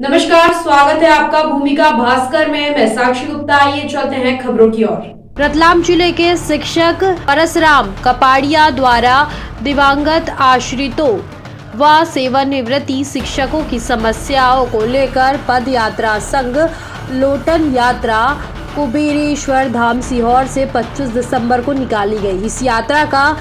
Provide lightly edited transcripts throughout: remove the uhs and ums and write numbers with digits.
नमस्कार, स्वागत है आपका भूमिका भास्कर में। मैं साक्षी गुप्ता। आइए चलते हैं खबरों की ओर। रतलाम जिले के शिक्षक परसराम कपाड़िया द्वारा दिवंगत आश्रितों व सेवानिवृत्ति शिक्षकों की समस्याओं को लेकर पद यात्रा संघ लोटन यात्रा कुबेरेश्वर धाम सीहोर से 25 दिसंबर को निकाली गई। इस यात्रा का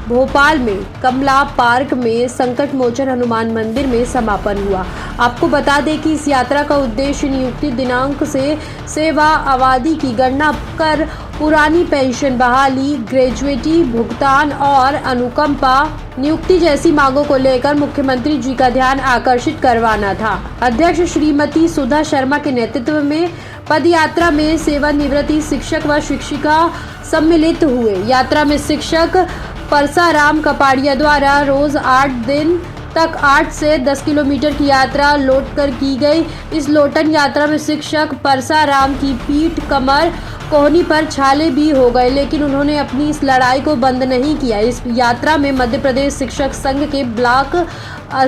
भोपाल में कमला पार्क में संकट मोचन हनुमान मंदिर में समापन हुआ। आपको बता दें कि इस यात्रा का उद्देश्य नियुक्ति दिनांक से सेवा अवधि की गणना कर पुरानी पेंशन बहाली, ग्रेजुएटी भुगतान और अनुकंपा नियुक्ति जैसी मांगों को लेकर मुख्यमंत्री जी का ध्यान आकर्षित करवाना था। अध्यक्ष श्रीमती सुधा शर्मा के नेतृत्व में पद यात्रा में सेवानिवृत्ति शिक्षक व शिक्षिका सम्मिलित हुए। यात्रा में शिक्षक परसाराम कपाड़िया द्वारा रोज 8 दिन तक 8 से 10 किलोमीटर की यात्रा लौट कर की गई। इस लोटन यात्रा में शिक्षक परसाराम की पीठ, कमर, कोहनी पर छाले भी हो गए, लेकिन उन्होंने अपनी इस लड़ाई को बंद नहीं किया। इस यात्रा में मध्य प्रदेश शिक्षक संघ के ब्लॉक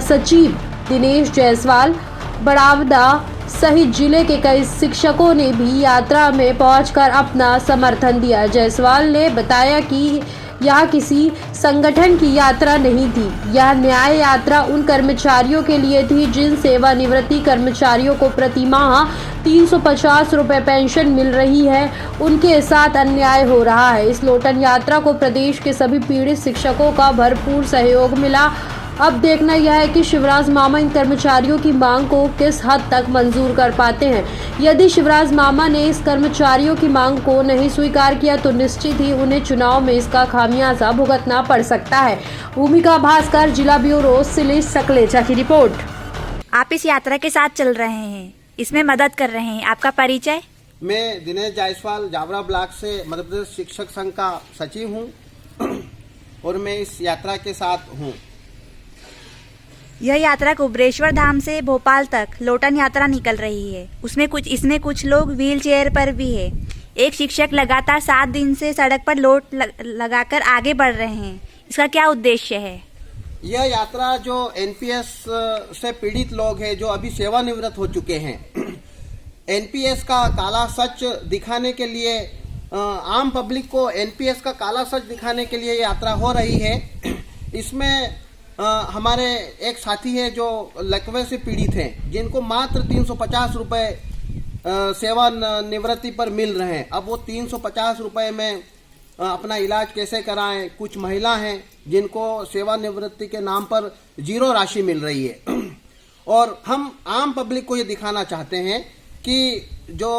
सचिव दिनेश जायसवाल, बड़ावदा सहित जिले के कई शिक्षकों ने भी यात्रा में पहुंचकर अपना समर्थन दिया। जायसवाल ने बताया कि यह किसी संगठन की यात्रा नहीं थी, यह न्याय यात्रा उन कर्मचारियों के लिए थी जिन सेवानिवृत्ति कर्मचारियों को प्रति माह 350 रुपये पेंशन मिल रही है, उनके साथ अन्याय हो रहा है। इस लोटन यात्रा को प्रदेश के सभी पीड़ित शिक्षकों का भरपूर सहयोग मिला। अब देखना यह है कि शिवराज मामा इन कर्मचारियों की मांग को किस हद तक मंजूर कर पाते हैं। यदि शिवराज मामा ने इस कर्मचारियों की मांग को नहीं स्वीकार किया तो निश्चित ही उन्हें चुनाव में इसका खामियाजा भुगतना पड़ सकता है। भूमिका भास्कर, जिला ब्यूरो, सिलेश सकलेचा की रिपोर्ट। आप इस यात्रा के साथ चल रहे हैं, इसमें मदद कर रहे हैं, आपका परिचय? मैं दिनेश जायसवाल, जावरा ब्लॉक से मध्य प्रदेश शिक्षक संघ का सचिव हूँ और मैं इस यात्रा के साथ हूँ। यह यात्रा कुबेरेश्वर धाम से भोपाल तक लोटन यात्रा निकल रही है। इसमें कुछ लोग व्हील चेयर पर भी है। एक शिक्षक लगातार 7 दिन से सड़क पर लोट लगाकर आगे बढ़ रहे हैं। इसका क्या उद्देश्य है? यह यात्रा जो एनपीएस से पीड़ित लोग हैं, जो अभी सेवानिवृत्त हो चुके हैं, एनपीएस का काला सच दिखाने के लिए, आम पब्लिक को एनपीएस का काला सच दिखाने के लिए यात्रा हो रही है। इसमें हमारे एक साथी है जो लकवे से पीड़ित हैं, जिनको मात्र 350 रुपये सेवानिवृत्ति पर मिल रहे हैं। अब वो 350 रुपये में अपना इलाज कैसे कराएं? कुछ महिला हैं जिनको सेवानिवृत्ति के नाम पर 0 राशि मिल रही है। और हम आम पब्लिक को ये दिखाना चाहते हैं कि जो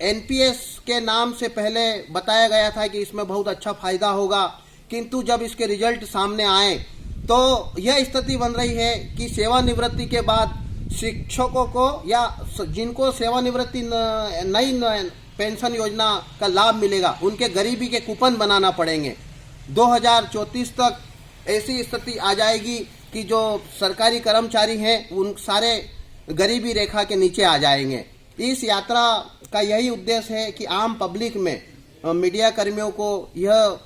एनपीएस के नाम से पहले बताया गया था कि इसमें बहुत अच्छा फायदा होगा, किंतु जब इसके रिजल्ट सामने आए तो यह स्थिति बन रही है कि सेवानिवृत्ति के बाद शिक्षकों को या जिनको सेवानिवृत्ति नई पेंशन योजना का लाभ मिलेगा, उनके गरीबी के कूपन बनाना पड़ेंगे। 2034 तक ऐसी स्थिति आ जाएगी कि जो सरकारी कर्मचारी हैं उन सारे गरीबी रेखा के नीचे आ जाएंगे। इस यात्रा का यही उद्देश्य है कि आम पब्लिक में, मीडिया कर्मियों को यह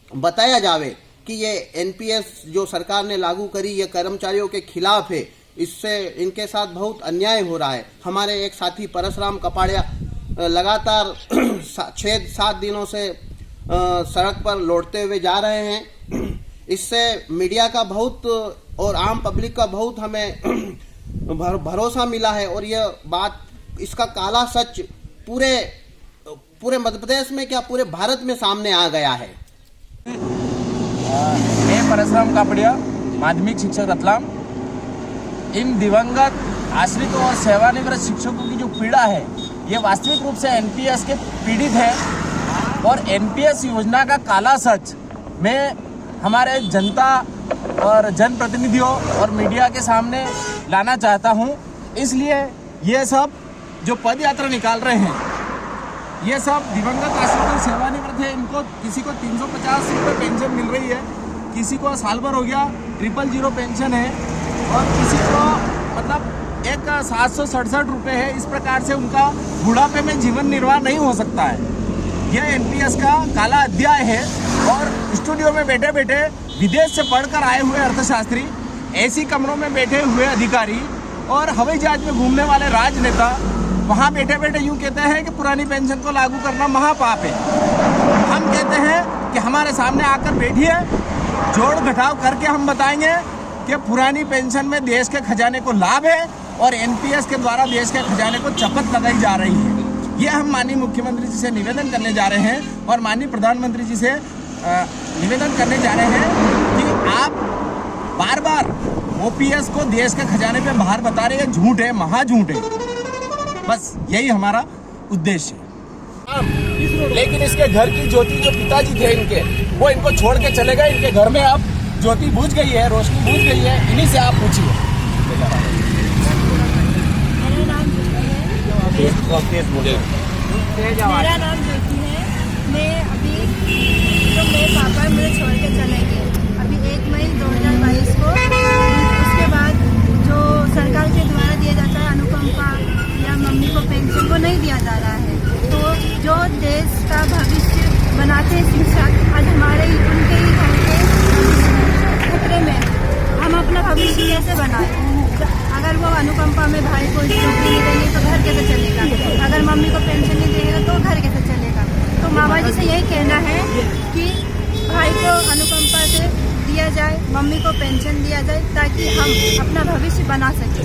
बताया जावे कि ये एनपीएस जो सरकार ने लागू करी ये कर्मचारियों के खिलाफ है, इससे इनके साथ बहुत अन्याय हो रहा है। हमारे एक साथी परसराम कपाड़िया लगातार 6-7 दिनों से सड़क पर लौटते हुए जा रहे हैं। इससे मीडिया का बहुत और आम पब्लिक का बहुत हमें भरोसा मिला है और यह बात, इसका काला सच पूरे मध्य प्रदेश में क्या पूरे भारत में सामने आ गया है। मैं परसराम कपाड़िया, माध्यमिक शिक्षक रतलाम। इन दिवंगत आश्रितों और सेवानिवृत्त शिक्षकों की जो पीड़ा है, ये वास्तविक रूप से एनपीएस के पीड़ित है और एनपीएस योजना का काला सच मैं हमारे जनता और जनप्रतिनिधियों और मीडिया के सामने लाना चाहता हूँ। इसलिए ये सब जो पद यात्रा निकाल रहे हैं, ये सब दिवंगत आश्रित और सेवानिवृत्त है। इनको किसी को 350 रुपये पेंशन मिल रही है, किसी को साल भर हो गया 000 पेंशन है और किसी को मतलब एक 767 रुपये है। इस प्रकार से उनका बुढ़ापे में जीवन निर्वाह नहीं हो सकता है। यह एनपीएस का काला अध्याय है और स्टूडियो में बैठे बैठे विदेश से पढ़कर आए हुए अर्थशास्त्री, ऐसी कमरों में बैठे हुए अधिकारी और हवाई जहाज में घूमने वाले राजनेता वहाँ बैठे बैठे यूँ कहते हैं कि पुरानी पेंशन को लागू करना महापाप है। हम कहते हैं कि हमारे सामने आकर बैठिए, जोड़ घटाव करके हम बताएंगे कि पुरानी पेंशन में देश के खजाने को लाभ है और एनपीएस के द्वारा देश के खजाने को चपत लगाई जा रही है। ये हम माननीय मुख्यमंत्री जी से निवेदन करने जा रहे हैं और माननीय प्रधानमंत्री जी से निवेदन करने जा रहे हैं कि आप बार बार ओपीएस को देश के खजाने पे बाहर बता रहे हैं, झूठ है, महाझूठ है। बस यही हमारा उद्देश्य है। लेकिन इसके घर की ज्योति जो पिताजी थे इनके, वो इनको छोड़ के चले गए। इनके घर में अब ज्योति बुझ गई है, रोशनी बुझ गई है। इन्हीं से आप पूछिए। मेरा नाम ज्योति है। मैं अभी जो मेरे पापा मुझे छोड़ के चले गए अभी 1 मई 2022 को। उसके बाद जो सरकार के द्वारा दिया जाता है अनुकंपा या मम्मी को पेंशन वो नहीं दिया जा रहा है। तो जो देश का भविष्य बनाते हैं शिक्षक, आज हमारे उनके ही घर के खतरे में। हम अपना भविष्य कैसे बनाएं? अगर वो अनुकंपा में भाई को नौकरी नहीं देंगे तो घर कैसे चलेगा? अगर मम्मी को पेंशन नहीं देगा तो घर कैसे चलेगा? तो मामा जी से यही कहना है कि भाई को अनुकंपा से दिया जाए, मम्मी को पेंशन दिया जाए, ताकि हम अपना भविष्य बना सकें।